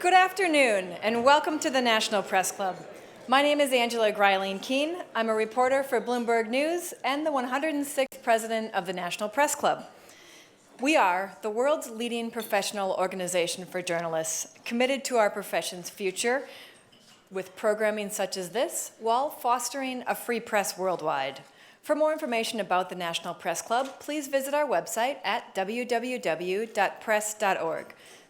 Good afternoon, and welcome to the National Press Club. My name is Angela Greiling-Keene. I'm a reporter for Bloomberg News and the 106th president of the National Press Club. We are the world's leading professional organization for journalists, committed to our profession's future with programming such as this, while fostering a free press worldwide. For more information about the National Press Club, please visit our website at www.press.org.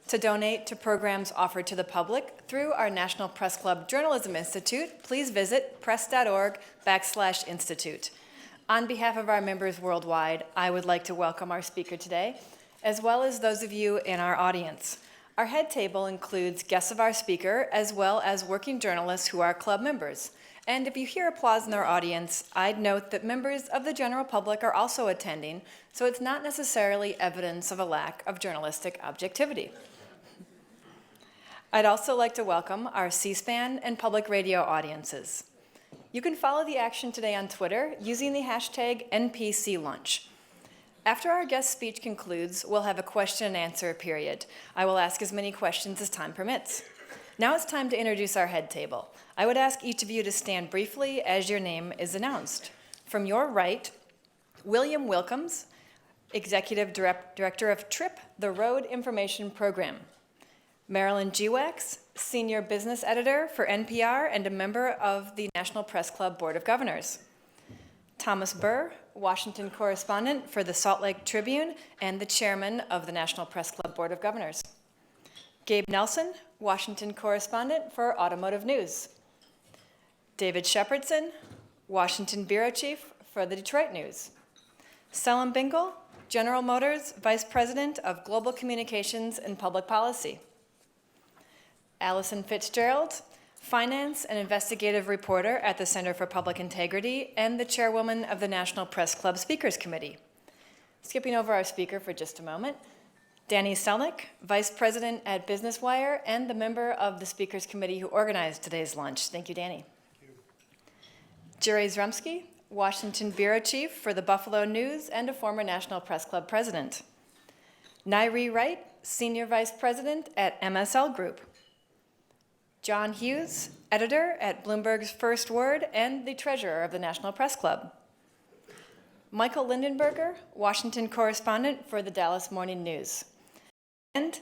To donate to programs offered to the public through our National Press Club Journalism Institute, please visit press.org/institute. On behalf of our members worldwide, I would like to welcome our speaker today, as well as those of you in our audience. Our head table includes guests of our speaker, as well as working journalists who are club members. And if you hear applause in our audience, I'd note that members of the general public are also attending, so it's not necessarily evidence of a lack of journalistic objectivity. I'd also like to welcome our C-SPAN and public radio audiences. You can follow the action today on Twitter using the hashtag NPCLunch. After our guest speech concludes, we'll have a question and answer period. I will ask as many questions as time permits. Now it's time to introduce our head table. I would ask each of you to stand briefly as your name is announced. From your right, William Wilkins, Executive Director of TRIP, the Road Information Program. Marilyn Giwax, Senior Business Editor for NPR and a member of the National Press Club Board of Governors. Thomas Burr, Washington Correspondent for the Salt Lake Tribune and the Chairman of the National Press Club Board of Governors. Gabe Nelson, Washington Correspondent for Automotive News. David Shepardson, Washington Bureau Chief for the Detroit News. Selim Bingle, General Motors Vice President of Global Communications and Public Policy. Allison Fitzgerald, Finance and Investigative Reporter at the Center for Public Integrity and the Chairwoman of the National Press Club Speakers Committee. Skipping over our speaker for just a moment, Danny Selnick, Vice President at Business Wire and the member of the Speakers Committee who organized today's lunch. Thank you, Danny. Jerry Zrumsky, Washington Bureau Chief for the Buffalo News and a former National Press Club President. Nairi Wright, Senior Vice President at MSL Group. John Hughes, Editor at Bloomberg's First Word and the Treasurer of the National Press Club. Michael Lindenberger, Washington Correspondent for the Dallas Morning News. And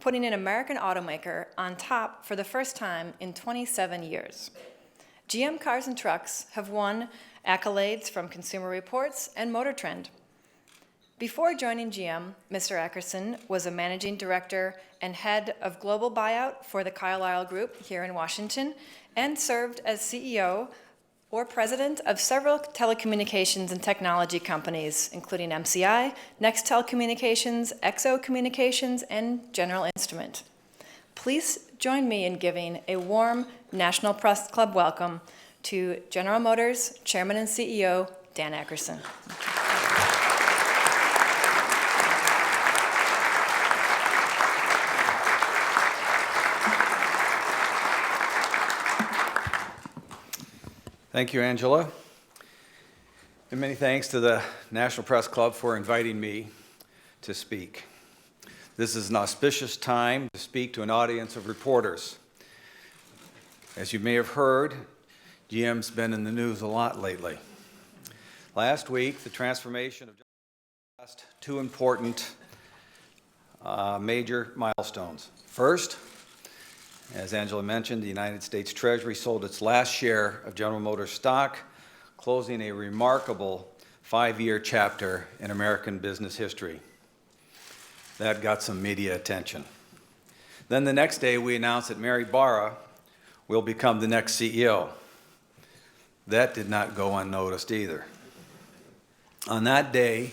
putting an American automaker on top for the first time in 27 years. GM cars and trucks have won accolades from Consumer Reports and Motor Trend. Before joining GM, Mr. Akerson was a managing director and head of global buyout for the Carlyle Group here in Washington, and served as CEO or president of several telecommunications and technology companies, including MCI, Nextel Communications, XO Communications, and General Instrument. Please join me in giving a warm National Press Club welcome to General Motors Chairman and CEO, Dan Akerson. Thank you, Angela. And many thanks to the National Press Club for inviting me to speak. This is an auspicious time to speak to an audience of reporters. As you may have heard, GM's been in the news a lot lately. Last week, the transformation of passed two important major milestones. First, as Angela mentioned, the United States Treasury sold its last share of General Motors stock, closing a remarkable 5-year chapter in American business history. That got some media attention. Then the next day, we announced that Mary Barra will become the next CEO. That did not go unnoticed either. On that day,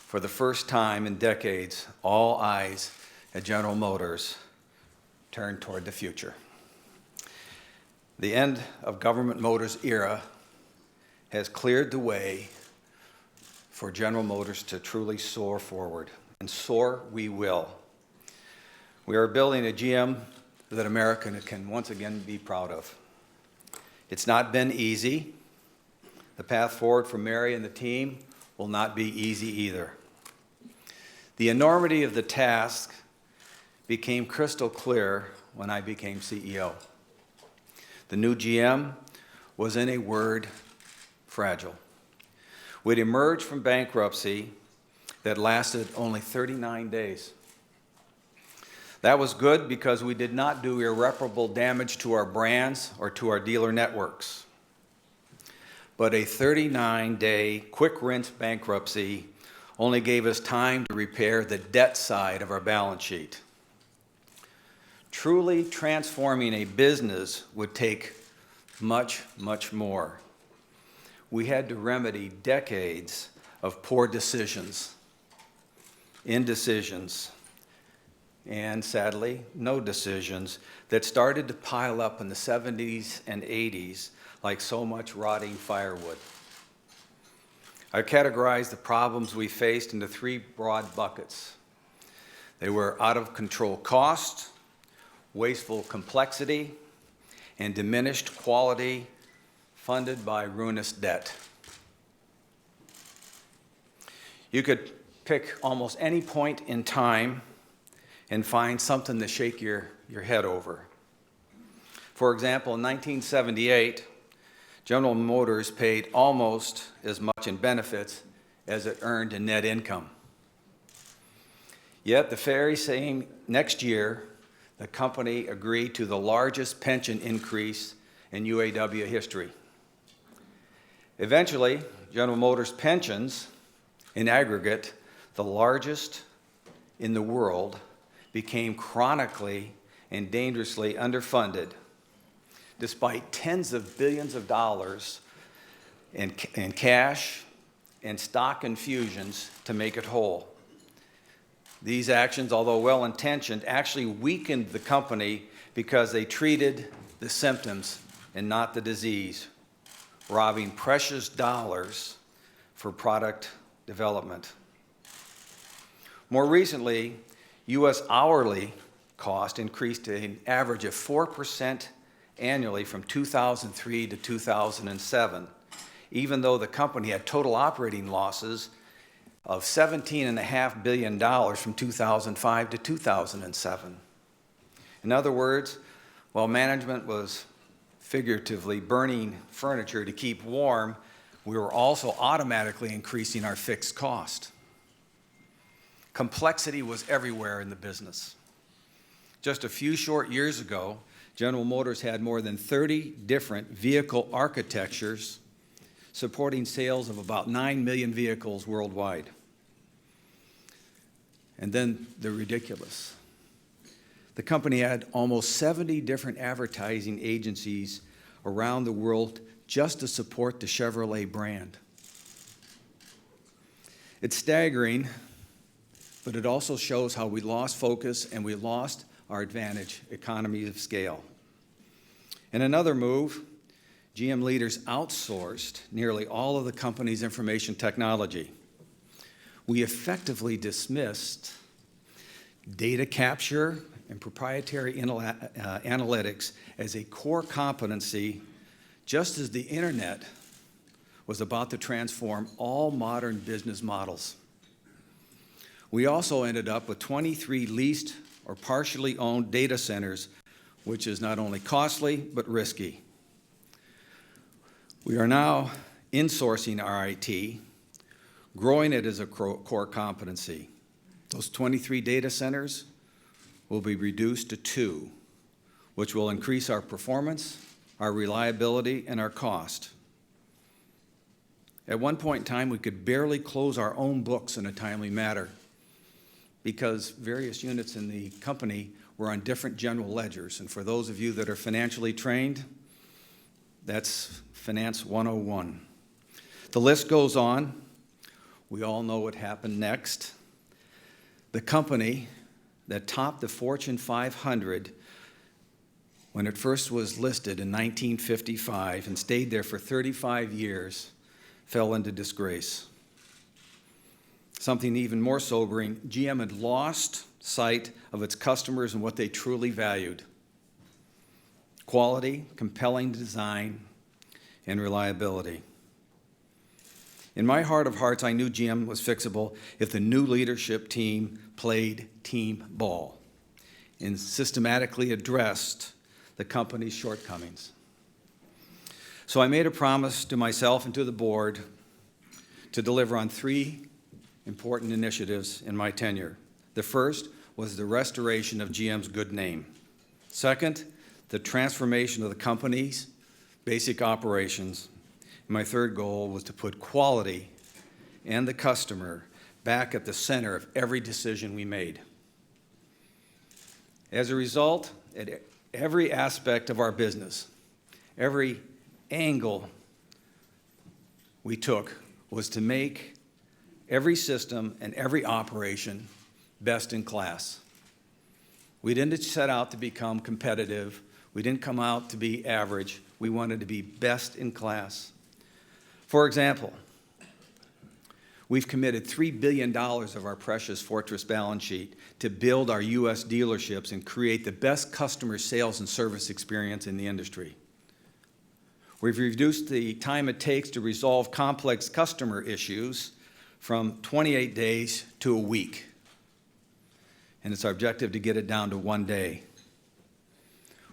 for the first time in decades, all eyes at General Motors turned toward the future. The end of Government Motors era has cleared the way for General Motors to truly soar forward, and soar we will. We are building a GM that America can once again be proud of. It's not been easy. The path forward for Mary and the team will not be easy either. The enormity of the task became crystal clear when I became CEO. The new GM was, in a word, fragile. We'd emerged from bankruptcy that lasted only 39 days. That was good because we did not do irreparable damage to our brands or to our dealer networks. But a 39-day quick rinse bankruptcy only gave us time to repair the debt side of our balance sheet. Truly transforming a business would take much, much more. We had to remedy decades of poor decisions, indecisions, and sadly, no decisions that started to pile up in the 70s and 80s like so much rotting firewood. I categorized the problems we faced into 3 broad buckets. They were out of control cost, wasteful complexity, and diminished quality funded by ruinous debt. You could pick almost any point in time and find something to shake your head over. For example, in 1978, General Motors paid almost as much in benefits as it earned in net income. Yet the very same next year, the company agreed to the largest pension increase in UAW history. Eventually, General Motors pensions, in aggregate, the largest in the world, became chronically and dangerously underfunded, despite tens of billions of dollars in cash and stock infusions to make it whole. These actions, although well-intentioned, actually weakened the company because they treated the symptoms and not the disease, robbing precious dollars for product development. More recently, U.S. hourly cost increased to an average of 4% annually from 2003 to 2007, even though the company had total operating losses of $17.5 billion from 2005 to 2007. In other words, while management was figuratively burning furniture to keep warm, we were also automatically increasing our fixed cost. Complexity was everywhere in the business. Just a few short years ago, General Motors had more than 30 different vehicle architectures supporting sales of about 9 million vehicles worldwide. And then the ridiculous. The company had almost 70 different advertising agencies around the world just to support the Chevrolet brand. It's staggering, but it also shows how we lost focus and we lost our advantage, economies of scale. In another move, GM leaders outsourced nearly all of the company's information technology. We effectively dismissed data capture and proprietary analytics as a core competency, just as the internet was about to transform all modern business models. We also ended up with 23 leased or partially owned data centers, which is not only costly, but risky. We are now insourcing our IT, growing it as a core competency. Those 23 data centers will be reduced to 2, which will increase our performance, our reliability, and our cost. At one point in time, we could barely close our own books in a timely manner because various units in the company were on different general ledgers. And for those of you that are financially trained, that's Finance 101. The list goes on. We all know what happened next. The company that topped the Fortune 500 when it first was listed in 1955 and stayed there for 35 years fell into disgrace. Something even more sobering, GM had lost sight of its customers and what they truly valued: quality, compelling design, and reliability. In my heart of hearts, I knew GM was fixable if the new leadership team played team ball and systematically addressed the company's shortcomings. So I made a promise to myself and to the board to deliver on 3 important initiatives in my tenure. The first was the restoration of GM's good name. Second, the transformation of the company's basic operations. And my third goal was to put quality and the customer back at the center of every decision we made. As a result, at every aspect of our business, every angle we took was to make every system and every operation best in class. We didn't set out to become competitive. We didn't come out to be average. We wanted to be best in class. For example, we've committed $3 billion of our precious fortress balance sheet to build our U.S. dealerships and create the best customer sales and service experience in the industry. We've reduced the time it takes to resolve complex customer issues from 28 days to a week. And it's our objective to get it down to 1 day.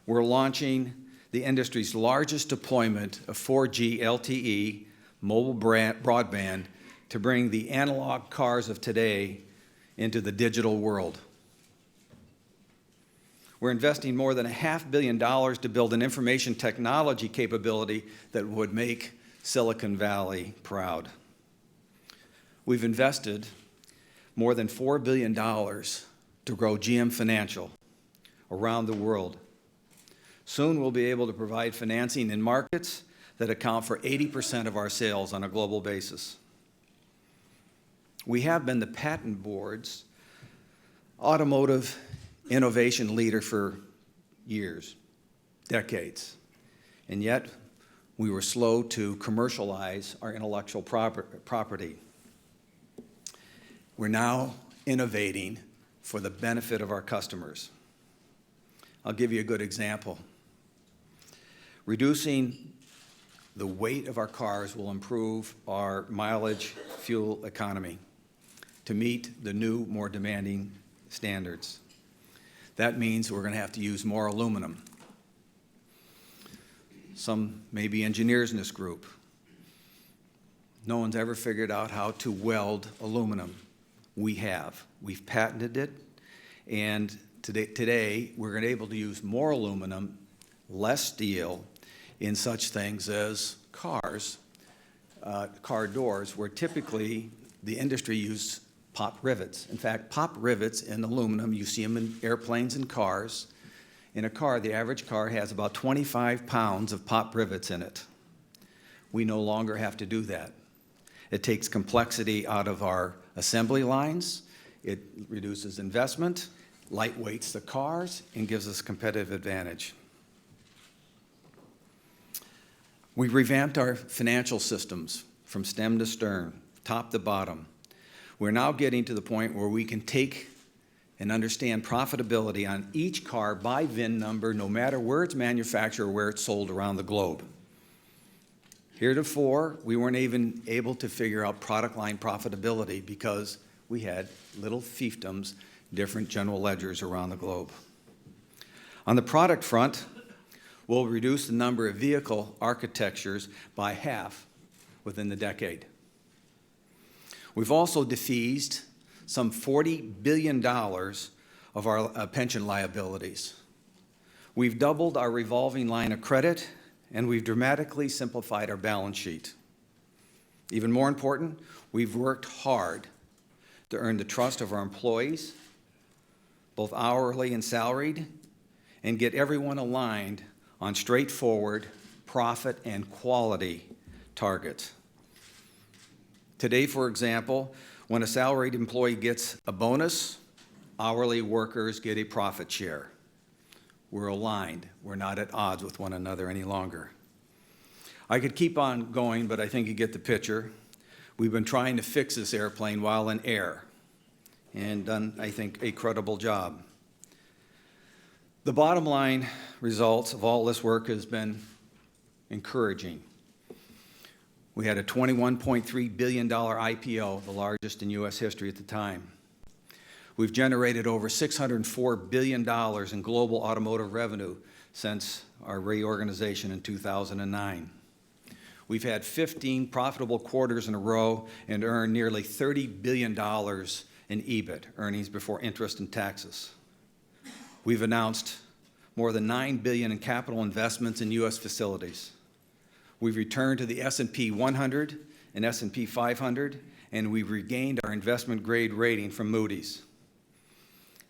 We're launching the industry's largest deployment of 4G LTE mobile broadband to bring the analog cars of today into the digital world. We're investing more than $500 million to build an information technology capability that would make Silicon Valley proud. We've invested more than $4 billion to grow GM Financial around the world. Soon we'll be able to provide financing in markets that account for 80% of our sales on a global basis. We have been the patent board's automotive innovation leader for years, decades, and yet we were slow to commercialize our intellectual property. We're now innovating for the benefit of our customers. I'll give you a good example. Reducing the weight of our cars will improve our mileage fuel economy to meet the new, more demanding standards. That means we're going to have to use more aluminum. Some may be engineers in this group. No one's ever figured out how to weld aluminum. We have. We've patented it, and today we're going to be able to use more aluminum less steel in such things as cars, car doors, where typically the industry used pop rivets. In fact, pop rivets in aluminum, you see them in airplanes and cars. In a car, the average car has about 25 pounds of pop rivets in it. We no longer have to do that. It takes complexity out of our assembly lines. It reduces investment, lightweights the cars, and gives us competitive advantage. We revamped our financial systems from stem to stern, top to bottom. We're now getting to the point where we can take and understand profitability on each car by VIN number, no matter where it's manufactured or where it's sold around the globe. Heretofore, we weren't even able to figure out product line profitability because we had little fiefdoms, different general ledgers around the globe. On the product front, we'll reduce the number of vehicle architectures by half within the decade. We've also defeased some $40 billion of our pension liabilities. We've doubled our revolving line of credit, and we've dramatically simplified our balance sheet. Even more important, we've worked hard to earn the trust of our employees, both hourly and salaried, and get everyone aligned on straightforward profit and quality targets. Today, for example, when a salaried employee gets a bonus, hourly workers get a profit share. We're aligned. We're not at odds with one another any longer. I could keep on going, but I think you get the picture. We've been trying to fix this airplane while in air and done, I think, a credible job. The bottom line results of all this work has been encouraging. We had a $21.3 billion IPO, the largest in U.S. history at the time. We've generated over $604 billion in global automotive revenue since our reorganization in 2009. We've had 15 profitable quarters in a row and earned nearly $30 billion in EBIT, earnings before interest and taxes. We've announced more than $9 billion in capital investments in U.S. facilities. We've returned to the S&P 100 and S&P 500, and we've regained our investment grade rating from Moody's.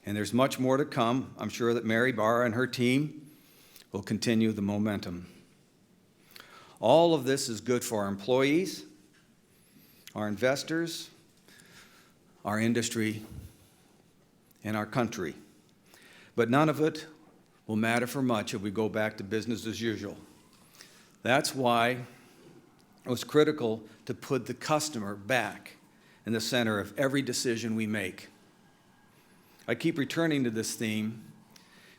And there's much more to come. I'm sure that Mary Barra and her team will continue the momentum. All of this is good for our employees, our investors, our industry, and our country. But none of it will matter for much if we go back to business as usual. That's why it was critical to put the customer back in the center of every decision we make. I keep returning to this theme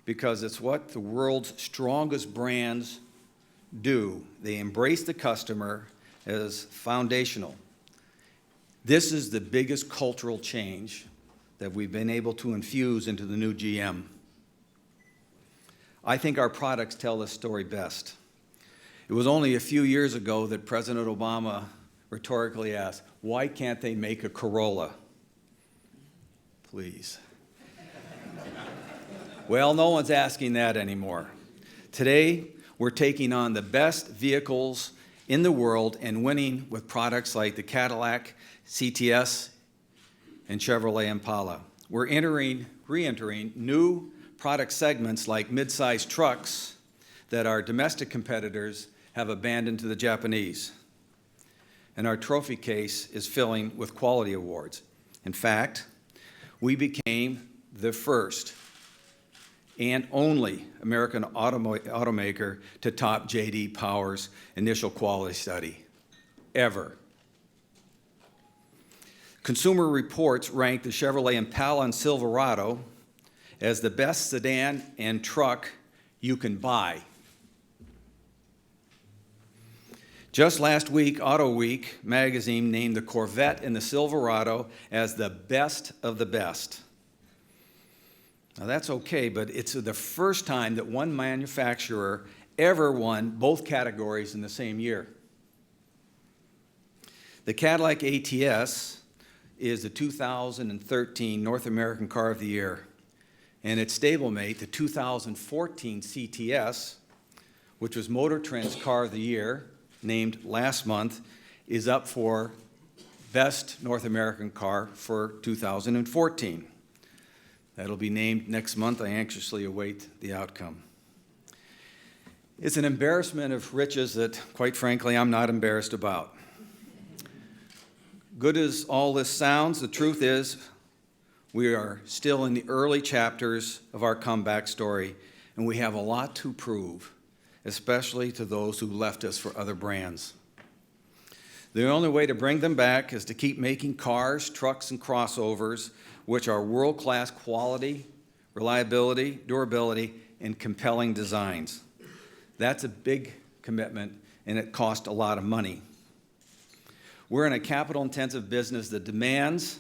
because it's what the world's strongest brands do. They embrace the customer as foundational. This is the biggest cultural change that we've been able to infuse into the new GM. I think our products tell this story best. It was only a few years ago that President Obama rhetorically asked, why can't they make a Corolla? Please. Well, no one's asking that anymore. Today, we're taking on the best vehicles in the world and winning with products like the Cadillac CTS and Chevrolet Impala. We're re-entering new product segments like mid-sized trucks that our domestic competitors have abandoned to the Japanese. And our trophy case is filling with quality awards. In fact, we became the first and only American automaker to top J.D. Power's initial quality study, ever. Consumer Reports ranked the Chevrolet Impala and Silverado as the best sedan and truck you can buy. Just last week, Auto Week magazine named the Corvette and the Silverado as the best of the best. Now that's okay, but it's the first time that one manufacturer ever won both categories in the same year. The Cadillac ATS is the 2013 North American Car of the Year, and its stablemate, the 2014 CTS, which was Motor Trend's Car of the Year, named last month, is up for Best North American Car for 2014. That'll be named next month. I anxiously await the outcome. It's an embarrassment of riches that, quite frankly, I'm not embarrassed about. Good as all this sounds, the truth is we are still in the early chapters of our comeback story, and we have a lot to prove, especially to those who left us for other brands. The only way to bring them back is to keep making cars, trucks, and crossovers which are world-class quality, reliability, durability, and compelling designs. That's a big commitment, and it costs a lot of money. We're in a capital-intensive business that demands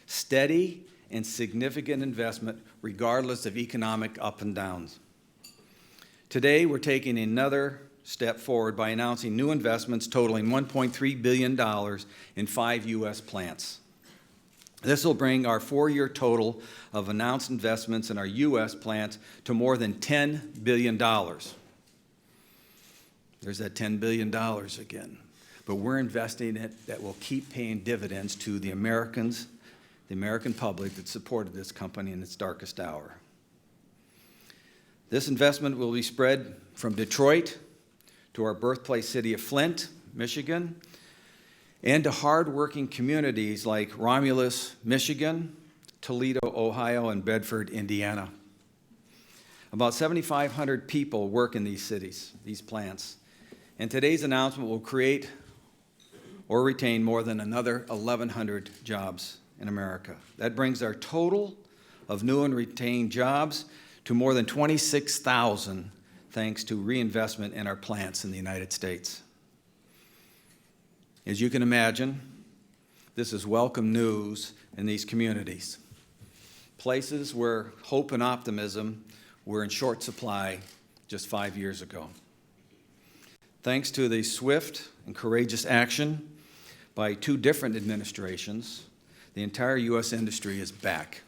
steady and significant investment regardless of economic up and downs. Today, we're taking another step forward by announcing new investments totaling $1.3 billion in 5 U.S. plants. This will bring our 4-year total of announced investments in our U.S. plants to more than $10 billion. There's that $10 billion again. But we're investing in it that will keep paying dividends to the Americans, the American public that supported this company in its darkest hour. This investment will be spread from Detroit to our birthplace city of Flint, Michigan, and to hard-working communities like Romulus, Michigan, Toledo, Ohio, and Bedford, Indiana. About 7,500 people work in these cities, these plants, and today's announcement will create or retain more than another 1,100 jobs in America. That brings our total of new and retained jobs to more than 26,000 thanks to reinvestment in our plants in the United States. As you can imagine, this is welcome news in these communities, places where hope and optimism were in short supply just 5 years ago. Thanks to the swift and courageous action by 2 different administrations, the entire U.S. industry is back.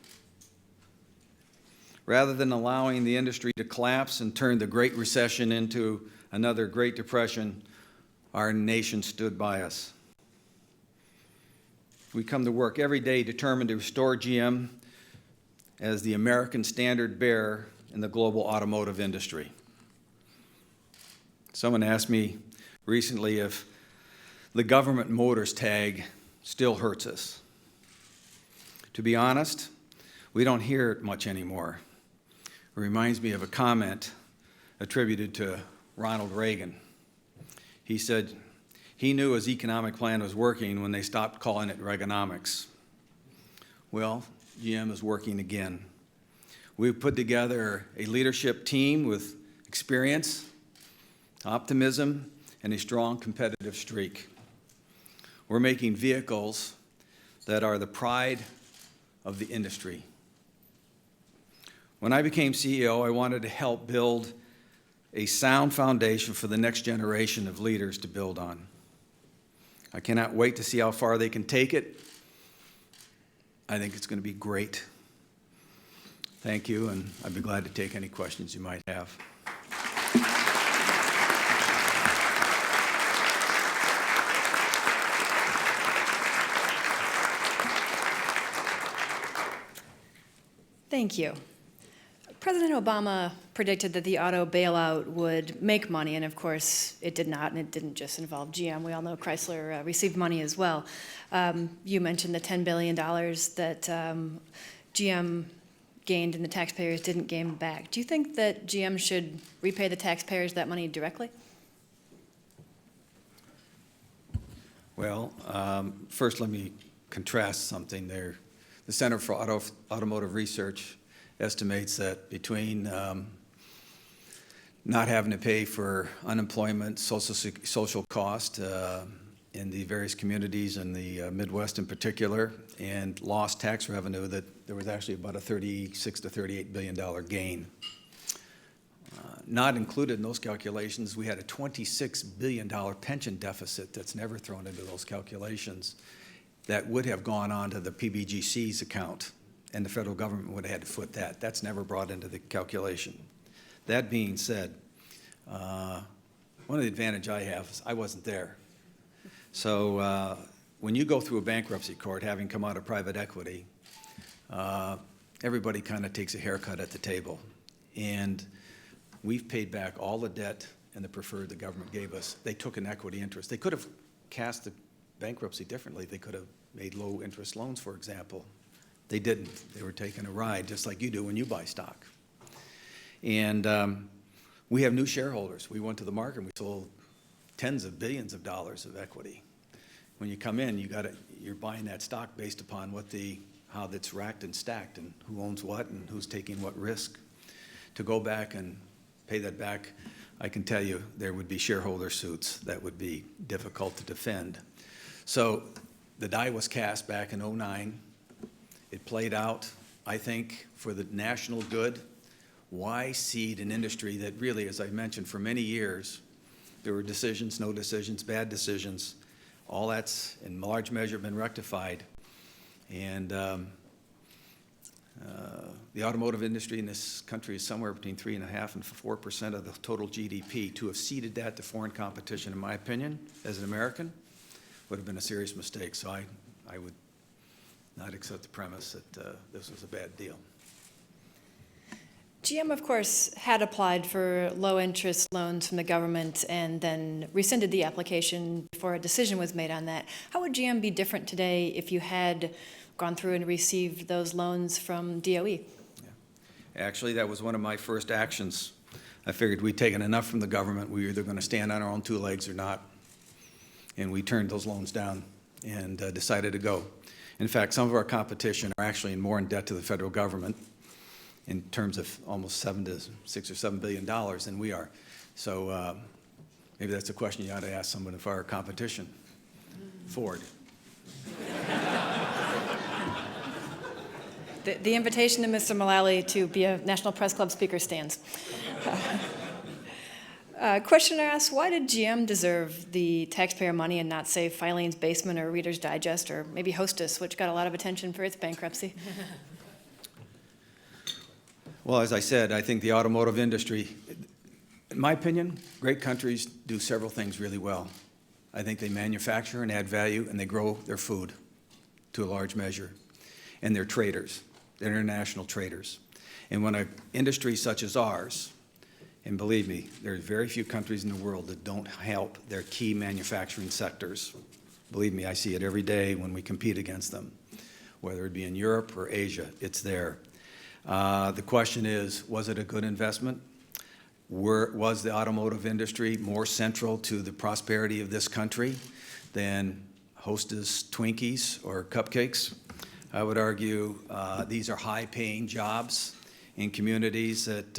Rather than allowing the industry to collapse and turn the Great Recession into another Great Depression, our nation stood by us. We come to work every day determined to restore GM as the American standard bearer in the global automotive industry. Someone asked me recently if the government motors tag still hurts us. To be honest, we don't hear it much anymore. It reminds me of a comment attributed to Ronald Reagan. He said he knew his economic plan was working when they stopped calling it Reaganomics. Well, GM is working again. We've put together a leadership team with experience, optimism, and a strong competitive streak. We're making vehicles that are the pride of the industry. When I became CEO, I wanted to help build a sound foundation for the next generation of leaders to build on. I cannot wait to see how far they can take it. I think it's going to be great. Thank you, and I'd be glad to take any questions you might have. Thank you. President Obama predicted that the auto bailout would make money, and of course it did not, and it didn't just involve GM. We all know Chrysler received money as well. You mentioned the $10 billion that GM gained and the taxpayers didn't gain back. Do you think that GM should repay the taxpayers that money directly? Well, first let me contrast something there. The Center for Automotive Research estimates that between not having to pay for unemployment, social cost in the various communities in the Midwest in particular, and lost tax revenue, that there was actually about a $36 to $38 billion gain. Not included in those calculations, we had a $26 billion pension deficit that's never thrown into those calculations that would have gone on to the PBGC's account, and the federal government would have had to foot that. That's never brought into the calculation. That being said, One of the advantage I have is I wasn't there. So when you go through a bankruptcy court, having come out of private equity, everybody kind of takes a haircut at the table. And we've paid back all the debt and the preferred the government gave us. They took an equity interest. They could have cast the bankruptcy differently. They could have made low-interest loans, for example. They didn't. They were taking a ride, just like you do when you buy stock. And we have new shareholders. We went to the market and we sold tens of billions of dollars of equity. When you come in, you're buying that stock based upon how that's racked and stacked and who owns what and who's taking what risk. To go back and pay that back, I can tell you there would be shareholder suits that would be difficult to defend. So the die was cast back in '09. It played out, I think, for the national good. Why seed an industry that really, as I mentioned, for many years, there were decisions, no decisions, bad decisions. All that's in large measure been rectified. And the automotive industry in this country is somewhere between 3.5% and 4% of the total GDP. To have ceded that to foreign competition, in my opinion, as an American, would have been a serious mistake. So I would not accept the premise that this was a bad deal. GM, of course, had applied for low-interest loans from the government and then rescinded the application before a decision was made on that. How would GM be different today if you had gone through and received those loans from DOE? Yeah. Actually, that was one of my first actions. I figured we'd taken enough from the government. We were either going to stand on our own two legs or not. And we turned those loans down and decided to go. In fact, some of our competition are actually more in debt to the federal government in terms of almost $6 or $7 billion than we are. So maybe that's a question you ought to ask someone of our competition. Ford. The invitation to Mr. Mullally to be a National Press Club speaker stands. Questioner asks, why did GM deserve the taxpayer money and not, say, Filene's Basement or Reader's Digest or maybe Hostess, which got a lot of attention for its bankruptcy? Well, as I said, I think the automotive industry, in my opinion, great countries do several things really well. I think they manufacture and add value, and they grow their food to a large measure. And they're traders. They're international traders. And when an industry such as ours, and believe me, there are very few countries in the world that don't help their key manufacturing sectors. Believe me, I see it every day when we compete against them. Whether it be in Europe or Asia, it's there. The question is, was it a good investment? Was the automotive industry more central to the prosperity of this country than Hostess Twinkies or cupcakes? I would argue these are high-paying jobs in communities that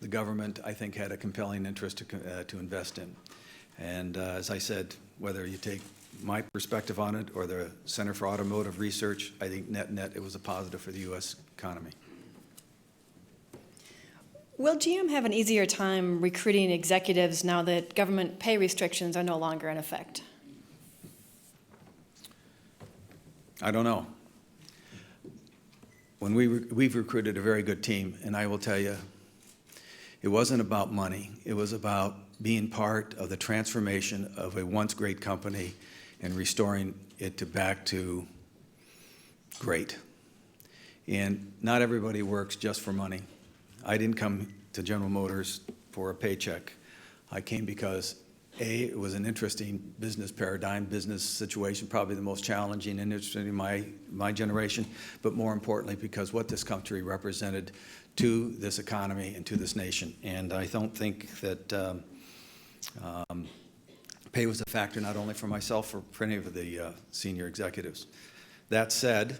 the government, I think, had a compelling interest to invest in. And as I said, whether you take my perspective on it or the Center for Automotive Research, I think net-net it was a positive for the U.S. economy. Will GM have an easier time recruiting executives now that government pay restrictions are no longer in effect? I don't know. When we've recruited a very good team, and I will tell you, it wasn't about money. It was about being part of the transformation of a once great company and restoring it back to great. And not everybody works just for money. I didn't come to General Motors for a paycheck. I came because, A, it was an interesting business paradigm, business situation, probably the most challenging industry in my generation, but more importantly because what this country represented to this economy and to this nation. And I don't think that pay was a factor not only for myself, for any of the senior executives. That said,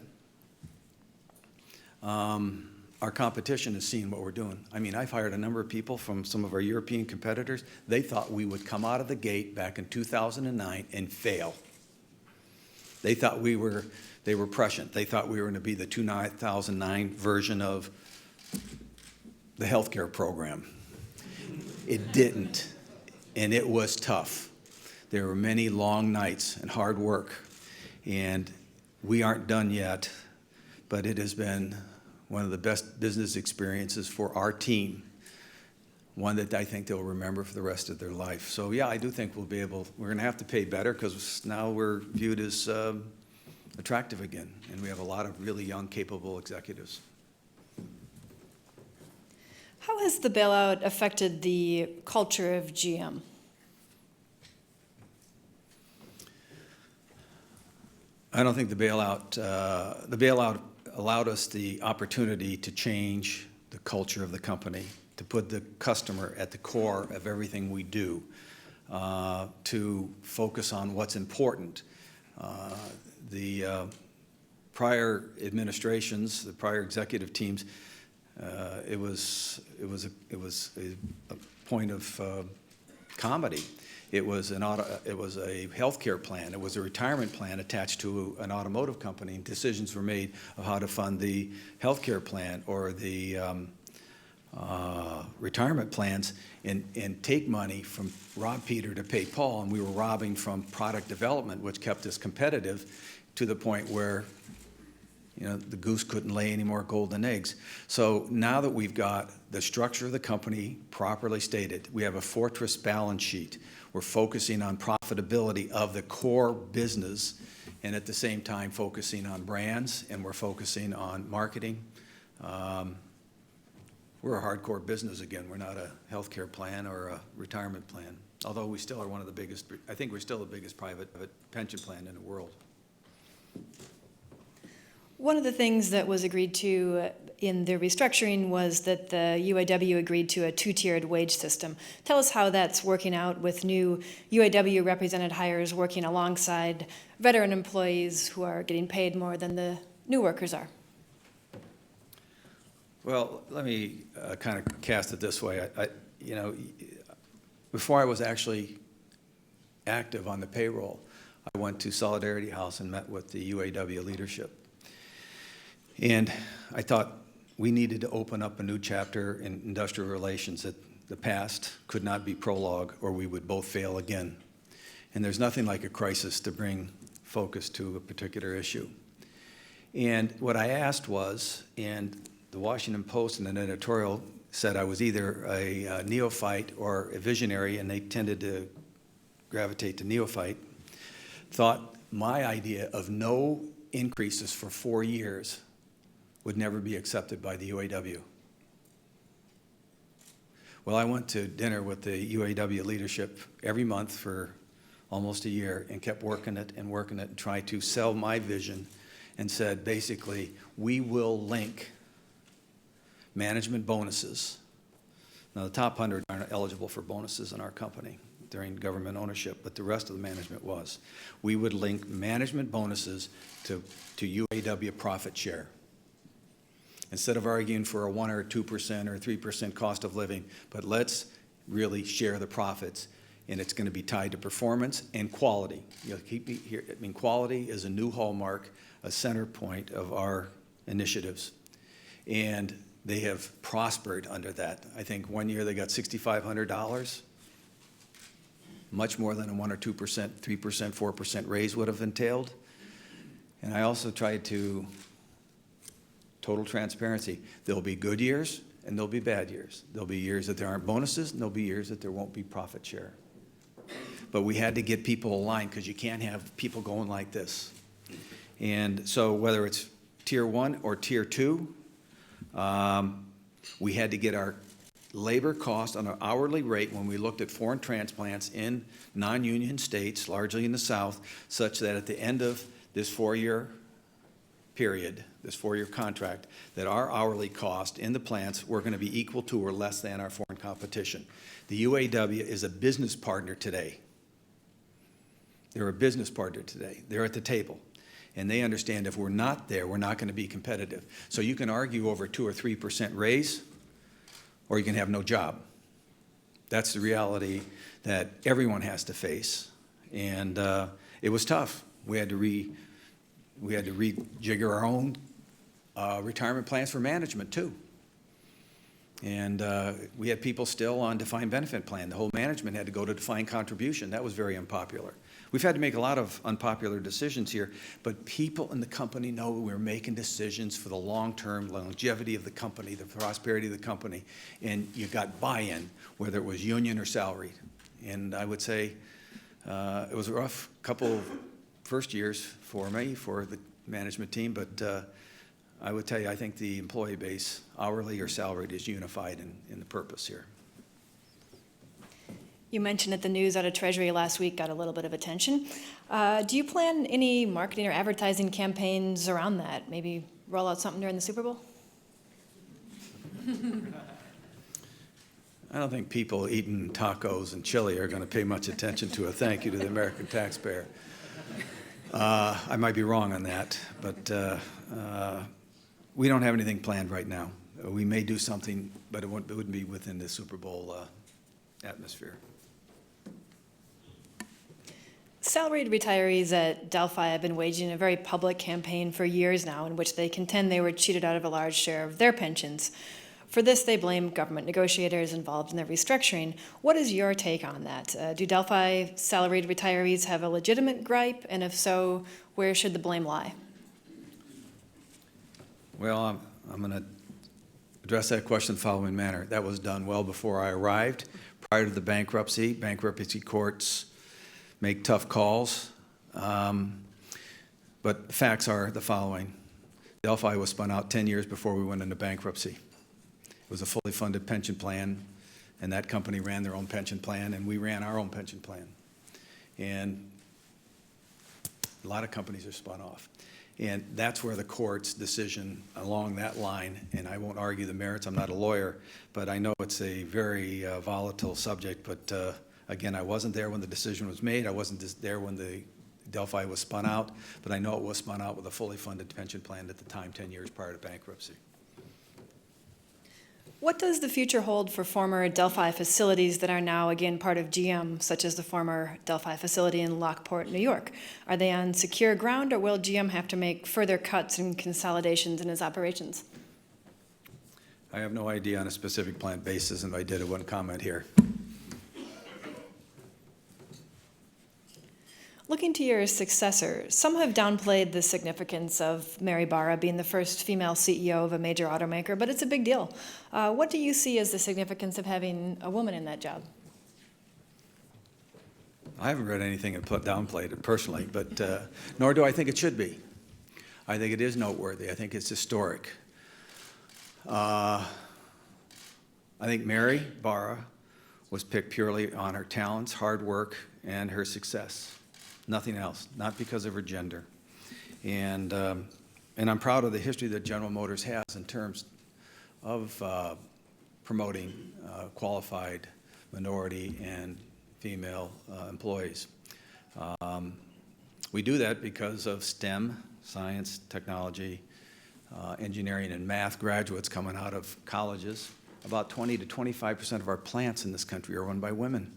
our competition is seeing what we're doing. I mean, I've hired a number of people from some of our European competitors. They thought we would come out of the gate back in 2009 and fail. They thought they were prescient. They thought we were going to be the 2009 version of the healthcare program. It didn't, and it was tough. There were many long nights and hard work, and we aren't done yet, but it has been one of the best business experiences for our team, one that I think they'll remember for the rest of their life. So yeah, I do think we're going to have to pay better because now we're viewed as attractive again, and we have a lot of really young, capable executives. How has the bailout affected the culture of GM? I don't think the bailout allowed us the opportunity to change the culture of the company, to put the customer at the core of everything we do, to focus on what's important. The prior administrations, the prior executive teams, it was a point of comedy. It was a healthcare plan. It was a retirement plan attached to an automotive company. And decisions were made of how to fund the healthcare plan or the retirement plans and take money from rob Peter to pay Paul. And we were robbing from product development, which kept us competitive to the point where the goose couldn't lay any more golden eggs. So now that we've got the structure of the company properly stated, we have a fortress balance sheet. We're focusing on profitability of the core business and at the same time focusing on brands, and we're focusing on marketing. We're a hardcore business again. We're not a healthcare plan or a retirement plan, although we still are one of the biggest, I think we're still the biggest private pension plan in the world. One of the things that was agreed to in the restructuring was that the UAW agreed to a two-tiered wage system. Tell us how that's working out with new UAW represented hires working alongside veteran employees who are getting paid more than the new workers are. Well, let me kind of cast it this way. Before I was actually active on the payroll, I went to Solidarity House and met with the UAW leadership. And I thought we needed to open up a new chapter in industrial relations, that the past could not be prologue or we would both fail again. And there's nothing like a crisis to bring focus to a particular issue. And what I asked was, and the Washington Post in an editorial said I was either a neophyte or a visionary, and they tended to gravitate to neophyte, thought my idea of no increases for 4 years would never be accepted by the UAW. Well, I went to dinner with the UAW leadership every month for almost a year and kept working it and tried to sell my vision and said, basically, we will link management bonuses. Now, the top 100 aren't eligible for bonuses in our company during government ownership, but the rest of the management was. We would link management bonuses to UAW profit share. Instead of arguing for a 1 or 2% or 3% cost of living, but let's really share the profits, and it's going to be tied to performance and quality. You'll keep me here. I mean, quality is a new hallmark, a center point of our initiatives, and they have prospered under that. I think one year they got $6,500, much more than a 1 or 2%, 3%, 4% raise would have entailed. And I also tried to total transparency. There'll be good years and there'll be bad years. There'll be years that there aren't bonuses and there'll be years that there won't be profit share. But we had to get people aligned because you can't have people going like this. And so whether it's tier 1 or tier 2, we had to get our labor cost on an hourly rate when we looked at foreign transplants in non-union states, largely in the South, such that at the end of this 4-year period, this 4-year contract, that our hourly cost in the plants were going to be equal to or less than our foreign competition. The UAW is a business partner today. They're a business partner today. They're at the table. And they understand if we're not there, we're not going to be competitive. So you can argue over 2 or 3% raise, or you can have no job. That's the reality that everyone has to face. And it was tough. We had to rejigger our own retirement plans for management too. And we had people still on defined benefit plan. The whole management had to go to defined contribution. That was very unpopular. We've had to make a lot of unpopular decisions here, but people in the company know we're making decisions for the long-term longevity of the company, the prosperity of the company, and you got buy-in, whether it was union or salaried. And I would say it was a rough couple of first years for me, for the management team, but I would tell you, I think the employee base, hourly or salaried, is unified in the purpose here. You mentioned that the news out of Treasury last week got a little bit of attention. Do you plan any marketing or advertising campaigns around that? Maybe roll out something during the Super Bowl? I don't think people eating tacos and chili are going to pay much attention to a thank you to the American taxpayer. I might be wrong on that, but we don't have anything planned right now. We may do something, but it wouldn't be within the Super Bowl atmosphere. Salaried retirees at Delphi have been waging a very public campaign for years now in which they contend they were cheated out of a large share of their pensions. For this, they blame government negotiators involved in their restructuring. What is your take on that? Do Delphi salaried retirees have a legitimate gripe? And if so, where should the blame lie? Well, I'm going to address that question in the following manner. That was done well before I arrived. Prior to the bankruptcy courts make tough calls, but the facts are the following. Delphi was spun out 10 years before we went into bankruptcy. It was a fully funded pension plan, and that company ran their own pension plan, and we ran our own pension plan. And a lot of companies are spun off. And that's where the court's decision along that line, and I won't argue the merits, I'm not a lawyer, but I know it's a very volatile subject, but again, I wasn't there when the decision was made. I wasn't there when the Delphi was spun out, but I know it was spun out with a fully funded pension plan at the time, 10 years prior to bankruptcy. What does the future hold for former Delphi facilities that are now again part of GM, such as the former Delphi facility in Lockport, New York? Are they on secure ground, or will GM have to make further cuts and consolidations in its operations? I have no idea on a specific plant basis, and if I did, I wouldn't comment here. Looking to your successor, some have downplayed the significance of Mary Barra being the first female CEO of a major automaker, but it's a big deal. What do you see as the significance of having a woman in that job? I haven't read anything that downplayed it personally, but nor do I think it should be. I think it is noteworthy. I think it's historic. I think Mary Barra was picked purely on her talents, hard work, and her success. Nothing else, not because of her gender. And I'm proud of the history that General Motors has in terms of promoting qualified minority and female employees. We do that because of STEM, science, technology, engineering, and math graduates coming out of colleges. About 20 to 25% of our plants in this country are run by women.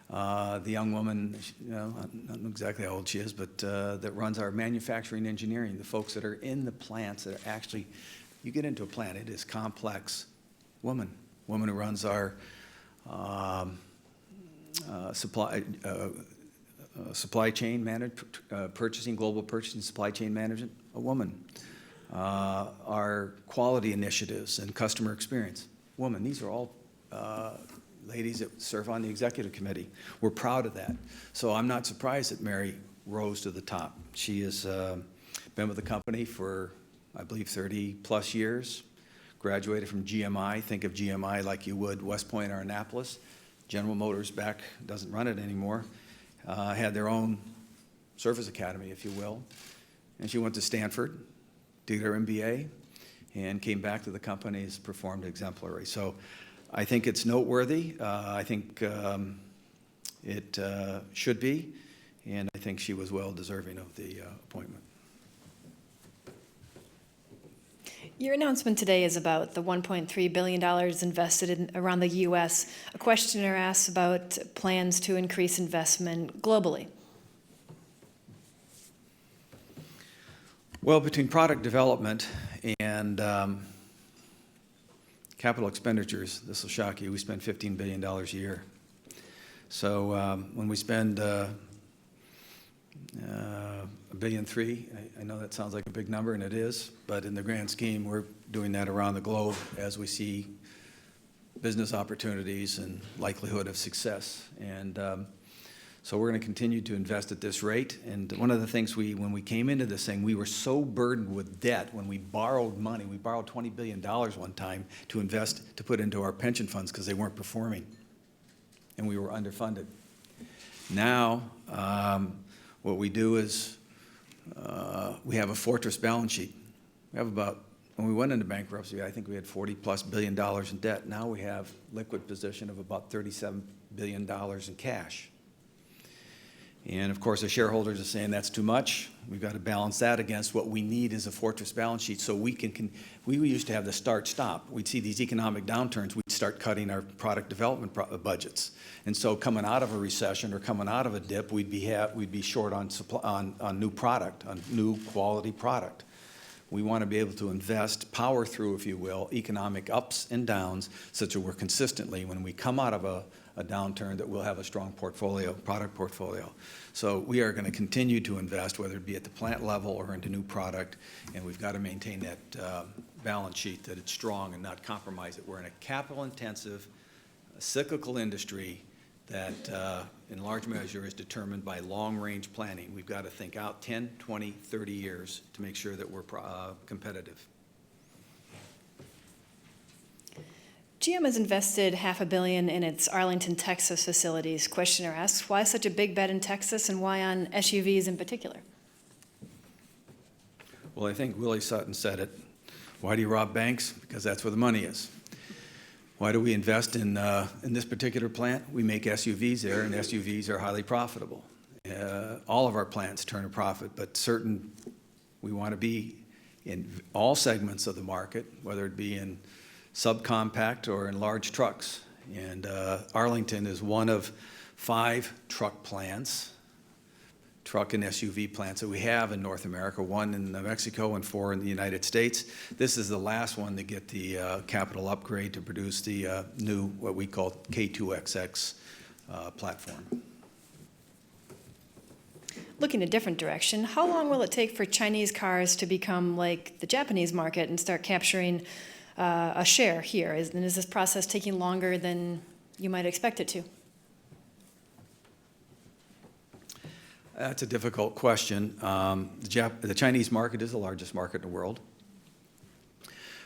The young woman, I don't know exactly how old she is, but that runs our manufacturing engineering, the folks that are in the plants that are actually, you get into a plant, it is complex. Woman who runs our supply chain purchasing, global purchasing, supply chain management, a woman. Our quality initiatives and customer experience, woman. These are all ladies that serve on the executive committee. We're proud of that. So I'm not surprised that Mary rose to the top. She has been with the company for, I believe, 30 plus years. Graduated from GMI. Think of GMI like you would West Point or Annapolis. General Motors doesn't run it anymore. Had their own service academy, if you will. And she went to Stanford, did her MBA, and came back to the company, has performed exemplary. So I think it's noteworthy. I think it should be, and I think she was well deserving of the appointment. Your announcement today is about the $1.3 billion invested around the U.S. A questioner asks about plans to increase investment globally. Well, between product development and capital expenditures, this will shock you, we spend $15 billion a year. So when we spend $1.3 billion. I know that sounds like a big number, and it is, but in the grand scheme, we're doing that around the globe as we see business opportunities and likelihood of success. And so we're going to continue to invest at this rate. And one of the things when we came into this thing, we were so burdened with debt when we borrowed money. We borrowed $20 billion one time to invest, to put into our pension funds because they weren't performing, and we were underfunded. Now, what we do is we have a fortress balance sheet. We have about, when we went into bankruptcy, I think we had $40+ billion in debt. Now we have liquid position of about $37 billion in cash. And of course, the shareholders are saying that's too much. We've got to balance that against what we need is a fortress balance sheet so we we used to have the start-stop. We'd see these economic downturns, we'd start cutting our product development budgets. And so coming out of a recession or coming out of a dip, we'd be short on new product, on new quality product. We want to be able to invest, power through, if you will, economic ups and downs, such that we're consistently, when we come out of a downturn, that we'll have a strong portfolio, product portfolio. So we are going to continue to invest, whether it be at the plant level or into new product, and we've got to maintain that balance sheet, that it's strong and not compromise it. We're in a capital-intensive, cyclical industry that in large measure is determined by long-range planning. We've got to think out 10, 20, 30 years to make sure that we're competitive. GM has invested $500 million in its Arlington, Texas facilities. Questioner asks, why such a big bet in Texas and why on SUVs in particular? Well, I think Willie Sutton said it. Why do you rob banks? Because that's where the money is. Why do we invest in this particular plant? We make SUVs there, and SUVs are highly profitable. All of our plants turn a profit, but we want to be in all segments of the market, whether it be in subcompact or in large trucks. And Arlington is one of 5 truck plants, truck and SUV plants that we have in North America, 1 in Mexico and 4 in the United States. This is the last one to get the capital upgrade to produce the new, what we call K2XX platform. Looking a different direction, how long will it take for Chinese cars to become like the Japanese market and start capturing a share here? Is this process taking longer than you might expect it to? That's a difficult question. The Chinese market is the largest market in the world.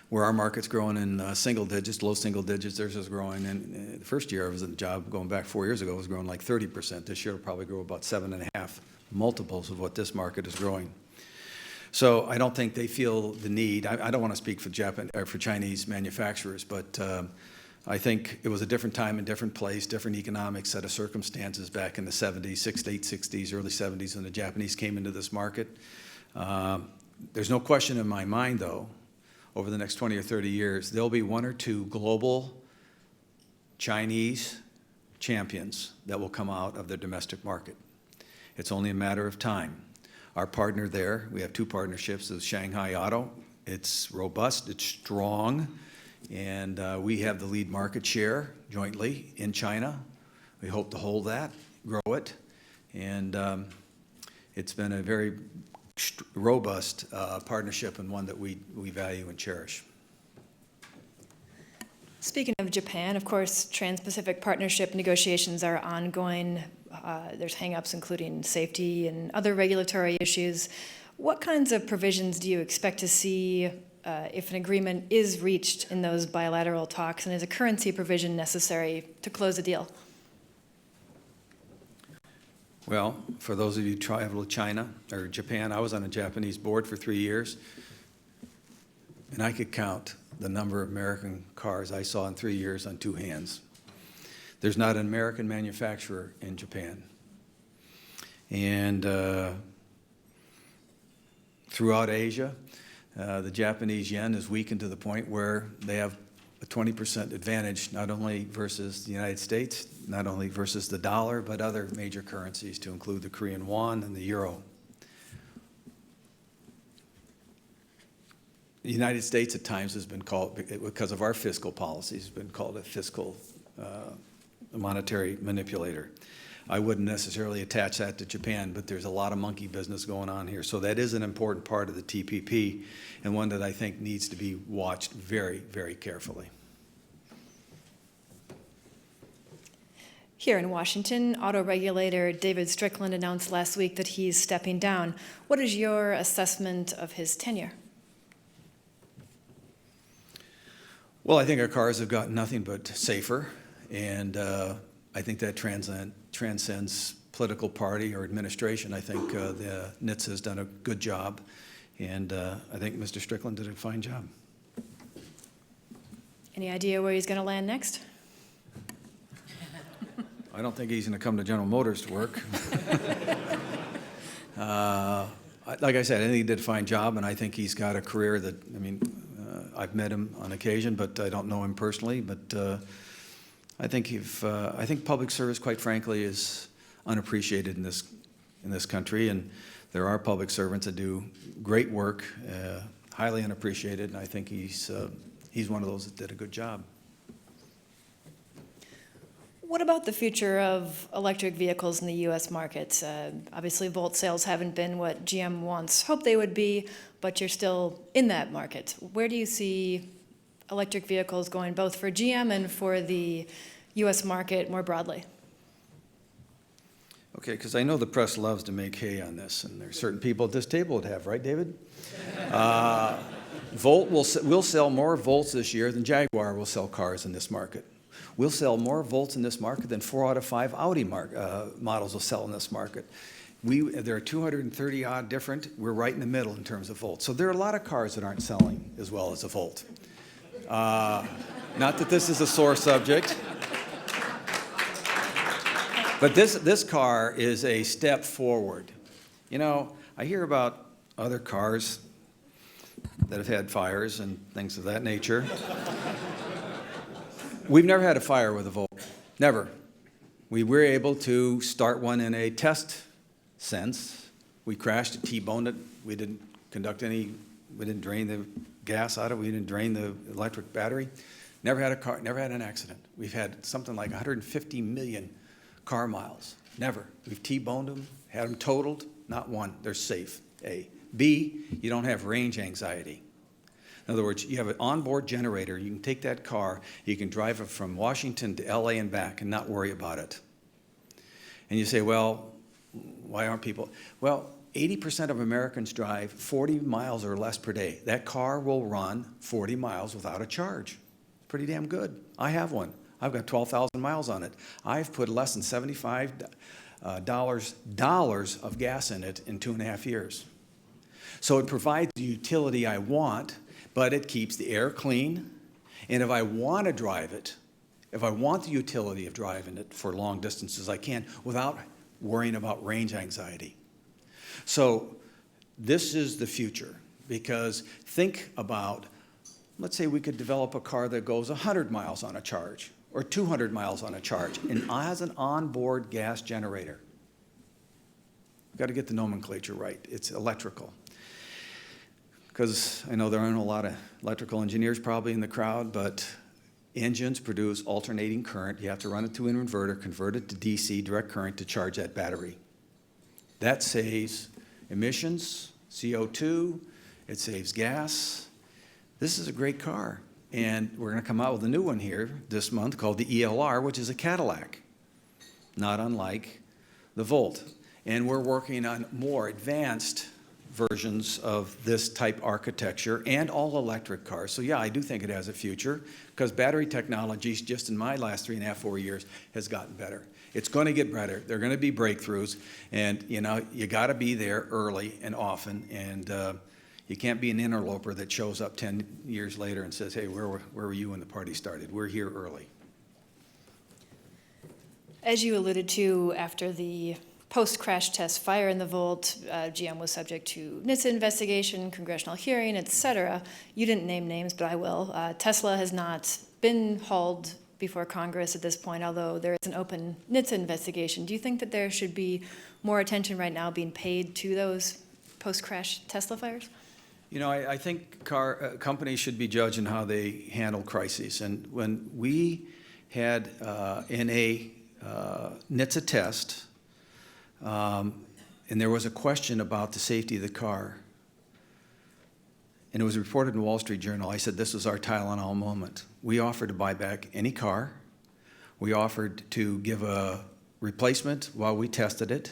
Where our market's growing in single digits, low single digits, theirs is growing. And the first year I was in the job, going back 4 years ago, it was growing like 30%. This year it'll probably grow about 7.5 multiples of what this market is growing. So I don't think they feel the need. I don't want to speak for Chinese manufacturers, but I think it was a different time and different place, different economic set of circumstances back in the 70s, late 60s, early 70s when the Japanese came into this market. There's no question in my mind, though, over the next 20 or 30 years, there'll be 1 or 2 global Chinese champions that will come out of the domestic market. It's only a matter of time. Our partner there, we have 2 partnerships, is Shanghai Auto. It's robust, it's strong, and we have the lead market share jointly in China. We hope to hold that, grow it, and it's been a very robust partnership and one that we value and cherish. Speaking of Japan, of course, Trans-Pacific Partnership negotiations are ongoing. There's hang-ups including safety and other regulatory issues. What kinds of provisions do you expect to see if an agreement is reached in those bilateral talks, and is a currency provision necessary to close a deal? Well, for those of you who travel to China or Japan, I was on a Japanese board for 3 years, and I could count the number of American cars I saw in 3 years on 2 hands. There's not an American manufacturer in Japan. And throughout Asia, the Japanese yen is weakened to the point where they have a 20% advantage, not only versus the United States, not only versus the dollar, but other major currencies, to include the Korean won and the euro. The United States at times has been called, because of our fiscal policies, has been called a fiscal monetary manipulator. I wouldn't necessarily attach that to Japan, but there's a lot of monkey business going on here. So that is an important part of the TPP, and one that I think needs to be watched very, very carefully. Here in Washington, auto regulator David Strickland announced last week that he's stepping down. What is your assessment of his tenure? Well, I think our cars have gotten nothing but safer, and I think that transcends political party or administration. I think the NHTSA has done a good job, and I think Mr. Strickland did a fine job. Any idea where he's going to land next? I don't think he's going to come to General Motors to work. Like I said, I think he did a fine job, and I think he's got a career that, I mean, I've met him on occasion, but I don't know him personally. But I think public service, quite frankly, is unappreciated in this country, and there are public servants that do great work, highly unappreciated, and I think he's one of those that did a good job. What about the future of electric vehicles in the U.S. market? Obviously, Volt sales haven't been what GM once hoped they would be, but you're still in that market. Where do you see electric vehicles going, both for GM and for the U.S. market more broadly? Okay, because I know the press loves to make hay on this, and there are certain people at this table that have, right, David? Volt will sell more Volts this year than Jaguar will sell cars in this market. We'll sell more Volts in this market than 4 out of 5 Audi models will sell in this market. There are 230 odd different. We're right in the middle in terms of Volts. So there are a lot of cars that aren't selling as well as a Volt. Not that this is a sore subject. But this car is a step forward. You know, I hear about other cars that have had fires and things of that nature. We've never had a fire with a Volt, never. We were able to start one in a test sense. We crashed it, T-boned it. We didn't drain the gas out of it. We didn't drain the electric battery. Never had an accident. We've had something like 150 million car miles. Never. We've T-boned them, had them totaled, not one. They're safe, A. B, you don't have range anxiety. In other words, you have an onboard generator. You can take that car, you can drive it from Washington to LA and back and not worry about it. And you say, well, why aren't people? Well, 80% of Americans drive 40 miles or less per day. That car will run 40 miles without a charge. It's pretty damn good. I have one. I've got 12,000 miles on it. I've put less than $75 of gas in it in 2.5 years. So it provides the utility I want, but it keeps the air clean. And if I want to drive it, if I want the utility of driving it for long distances, I can without worrying about range anxiety. So this is the future, because think about, let's say we could develop a car that goes 100 miles on a charge or 200 miles on a charge and has an onboard gas generator. We've got to get the nomenclature right. It's electrical. Because I know there aren't a lot of electrical engineers probably in the crowd, but engines produce alternating current. You have to run it to an inverter, convert it to DC, direct current, to charge that battery. That saves emissions, CO2, it saves gas. This is a great car. And we're going to come out with a new one here this month called the ELR, which is a Cadillac, not unlike the Volt. And we're working on more advanced versions of this type architecture and all electric cars. So yeah, I do think it has a future, because battery technologies just in my last 3.5, 4 years has gotten better. It's going to get better. There are going to be breakthroughs, and you know, you got to be there early and often, and you can't be an interloper that shows up 10 years later and says, hey, where were you when the party started? We're here early. As you alluded to, after the post-crash test fire in the Volt, GM was subject to NHTSA investigation, congressional hearing, et cetera. You didn't name names, but I will. Tesla has not been hauled before Congress at this point, although there is an open NHTSA investigation. Do you think that there should be more attention right now being paid to those post-crash Tesla fires? You know, I think companies should be judged on how they handle crises. And when we had in a NHTSA test, and there was a question about the safety of the car. And it was reported in the Wall Street Journal. I said, this was our Tylenol moment. We offered to buy back any car. We offered to give a replacement while we tested it.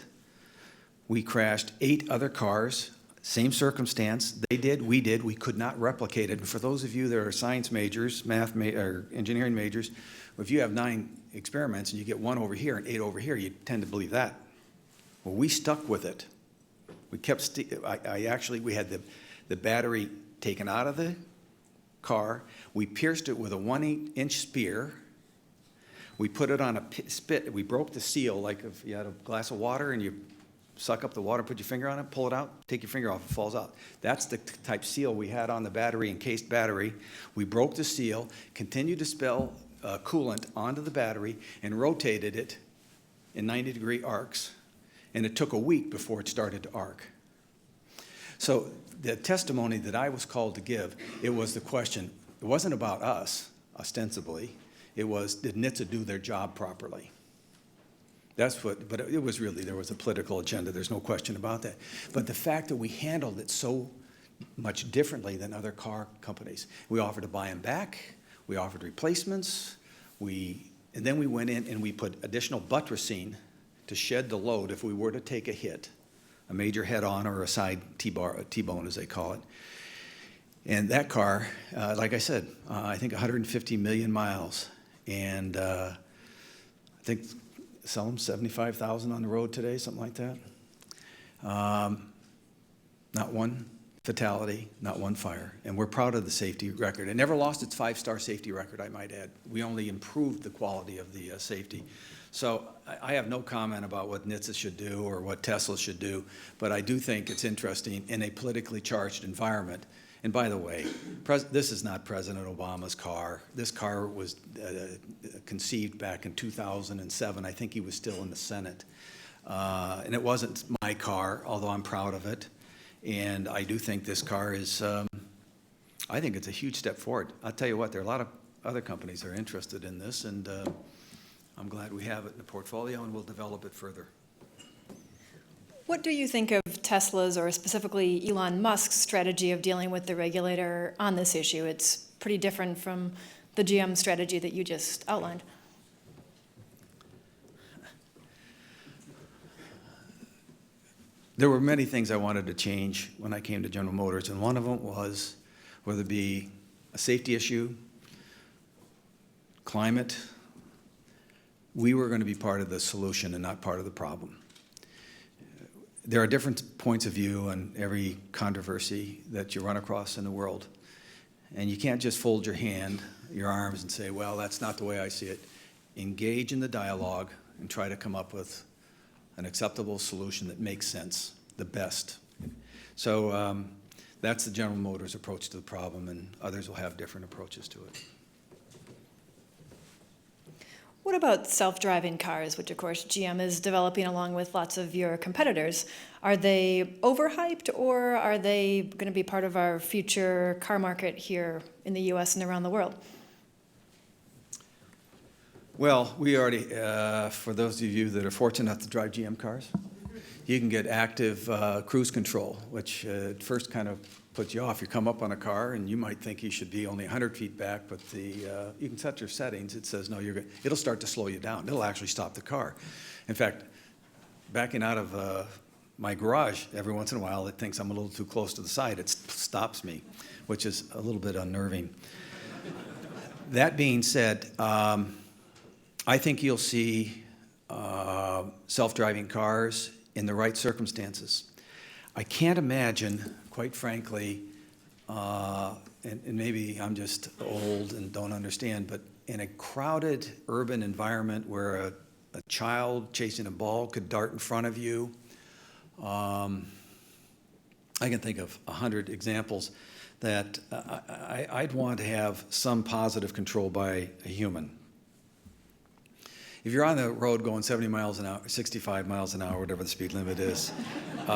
We crashed 8 other cars, same circumstance. They did, we did. We could not replicate it. And for those of you that are science majors, or engineering majors, if you have 9 experiments and you get 1 over here and 8 over here, you tend to believe that. Well, we stuck with it. We kept, we had the battery taken out of the car. We pierced it with a 1/8-inch spear. We put it on a spit. We broke the seal, like if you had a glass of water and you suck up the water, put your finger on it, pull it out, take your finger off, it falls out. That's the type seal we had on the battery, encased battery. We broke the seal, continued to spill coolant onto the battery, and rotated it in 90-degree arcs. And it took a week before it started to arc. So the testimony that I was called to give, it was the question, it wasn't about us, ostensibly. It was, did NHTSA do their job properly? That's what, but it was really, there was a political agenda, there's no question about that. But the fact that we handled it so much differently than other car companies. We offered to buy them back, we offered replacements, and then we went in and we put additional buttressing to shed the load if we were to take a hit, a major head-on or a side T-bone as they call it. And that car, like I said, I think 150 million miles. And I think some 75,000 on the road today, something like that. Not one fatality, not one fire. And we're proud of the safety record. It never lost its 5-star safety record, I might add. We only improved the quality of the safety. So I have no comment about what NHTSA should do or what Tesla should do, but I do think it's interesting in a politically charged environment. And by the way, this is not President Obama's car. This car was conceived back in 2007. I think he was still in the Senate. And it wasn't my car, although I'm proud of it. And I do think this car is, I think it's a huge step forward. I'll tell you what, there are a lot of other companies that are interested in this, and I'm glad we have it in the portfolio, and we'll develop it further. What do you think of Tesla's, or specifically Elon Musk's, strategy of dealing with the regulator on this issue? It's pretty different from the GM strategy that you just outlined. There were many things I wanted to change when I came to General Motors, and one of them was whether it be a safety issue, climate, we were going to be part of the solution and not part of the problem. There are different points of view on every controversy that you run across in the world. And you can't just fold your arms and say, well, that's not the way I see it. Engage in the dialogue and try to come up with an acceptable solution that makes sense, the best. So that's the General Motors approach to the problem, and others will have different approaches to it. What about self-driving cars, which of course GM is developing along with lots of your competitors? Are they overhyped, or are they going to be part of our future car market here in the US and around the world? Well, we already, for those of you that are fortunate enough to drive GM cars, you can get active cruise control, which at first kind of puts you off. You come up on a car and you might think you should be only 100 feet back, but you can set your settings. It says, no, it'll start to slow you down. It'll actually stop the car. In fact, backing out of my garage, every once in a while, it thinks I'm a little too close to the side. It stops me, which is a little bit unnerving. That being said, I think you'll see self-driving cars in the right circumstances. I can't imagine, quite frankly, and maybe I'm just old and don't understand, but in a crowded urban environment where a child chasing a ball could dart in front of you, I can think of 100 examples that I'd want to have some positive control by a human. If you're on the road going 70 miles an hour, 65 miles an hour, whatever the speed limit is,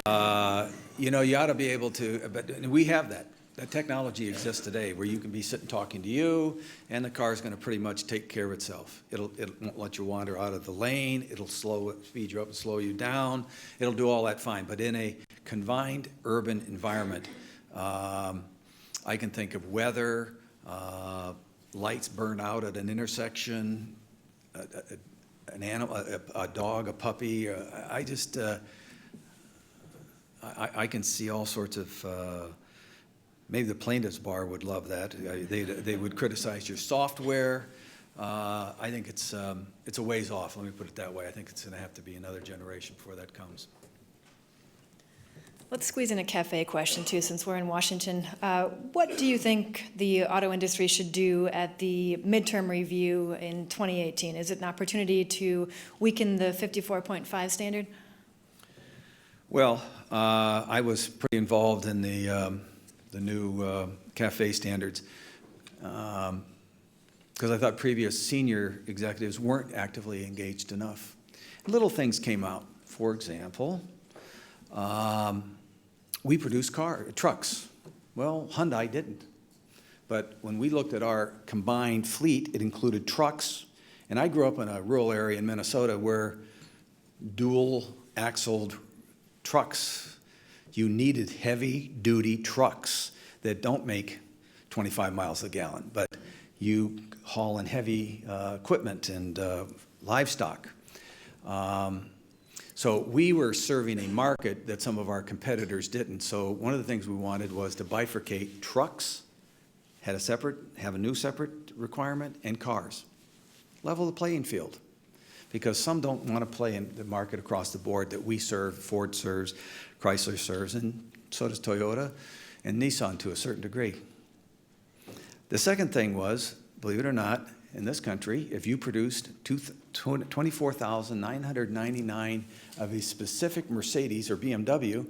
you ought to be able to, but we have that. that technology exists today where you can be sitting talking to you and the car's going to pretty much take care of itself. It won't let you wander out of the lane. It'll speed you up and slow you down. It'll do all that fine. But in a confined urban environment, I can think of weather, lights burn out at an intersection, an animal, a dog, a puppy. I can see all sorts of, maybe the plaintiff's bar would love that. They would criticize your software. I think it's a ways off, let me put it that way. I think it's going to have to be another generation before that comes. Let's squeeze in a cafe question, too, since we're in Washington. What do you think the auto industry should do at the midterm review in 2018? Is it an opportunity to weaken the 54.5 standard? Well, I was pretty involved in the new cafe standards because I thought previous senior executives weren't actively engaged enough. Little things came out. For example, we produce trucks. Well, Hyundai didn't. But when we looked at our combined fleet, it included trucks. And I grew up in a rural area in Minnesota where dual-axled trucks, you needed heavy-duty trucks that don't make 25 miles a gallon, but you haul in heavy equipment and livestock. So we were serving a market that some of our competitors didn't. So one of the things we wanted was to bifurcate trucks, have a new separate requirement, and cars. Level the playing field. Because some don't want to play in the market across the board that we serve, Ford serves, Chrysler serves, and so does Toyota and Nissan to a certain degree. The second thing was, believe it or not, in this country, if you produced 24,999 of a specific Mercedes or BMW,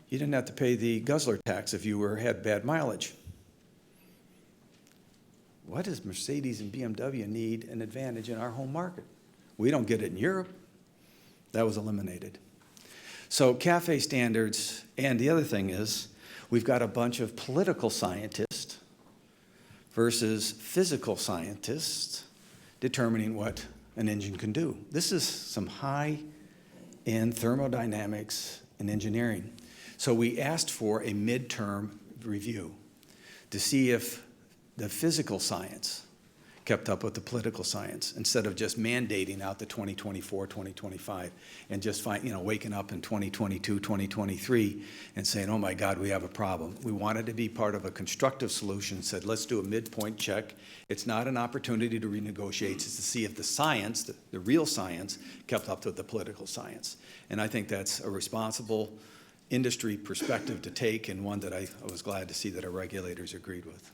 you didn't have to pay the guzzler tax if you had bad mileage. Why does Mercedes and BMW need an advantage in our home market? We don't get it in Europe. That was eliminated. So CAFE standards, and the other thing is, we've got a bunch of political scientists versus physical scientists determining what an engine can do. This is some high-end thermodynamics and engineering. So we asked for a midterm review to see if the physical science kept up with the political science instead of just mandating out the 2024, 2025 and just waking up in 2022, 2023 and saying, oh my God, we have a problem. We wanted to be part of a constructive solution, said let's do a midpoint check. It's not an opportunity to renegotiate, it's to see if the science, the real science, kept up with the political science. And I think that's a responsible industry perspective to take and one that I was glad to see that our regulators agreed with.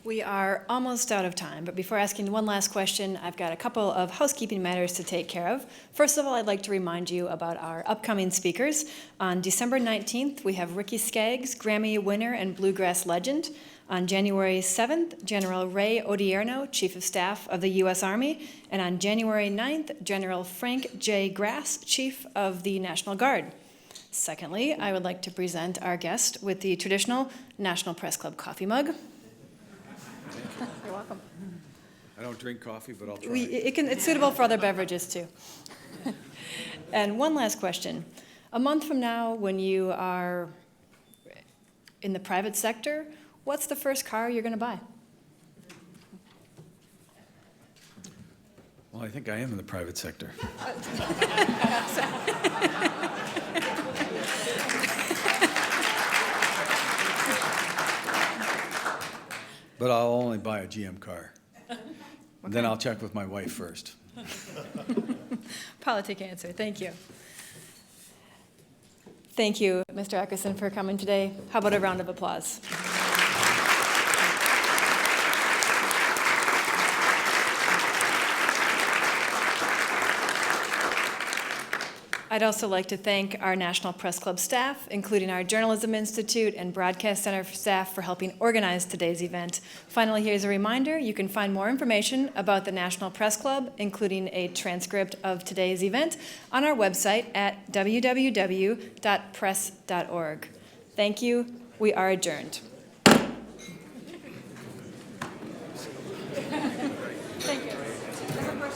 We are almost out of time, but before asking one last question, I've got a couple of housekeeping matters to take care of. First of all, I'd like to remind you about our upcoming speakers. On December 19th, we have Ricky Skaggs, Grammy winner and bluegrass legend. On January 7th, General Ray Odierno, Chief of Staff of the U.S. Army. And on January 9th, General Frank J. Grass, Chief of the National Guard. Secondly, I would like to present our guest with the traditional National Press Club coffee mug. You're welcome. I don't drink coffee, but I'll try. It's suitable for other beverages, too. And one last question. A month from now, when you are in the private sector, what's the first car you're going to buy? Well, I think I am in the private sector. But I'll only buy a GM car. Okay. Then I'll check with my wife first. Politic answer. Thank you. Thank you, Mr. Akerson, for coming today. How about a round of applause? I'd also like to thank our National Press Club staff, including our Journalism Institute and Broadcast Center staff for helping organize today's event. Finally, here's a reminder, you can find more information about the National Press Club, including a transcript of today's event, on our website at www.press.org. Thank you We are adjourned.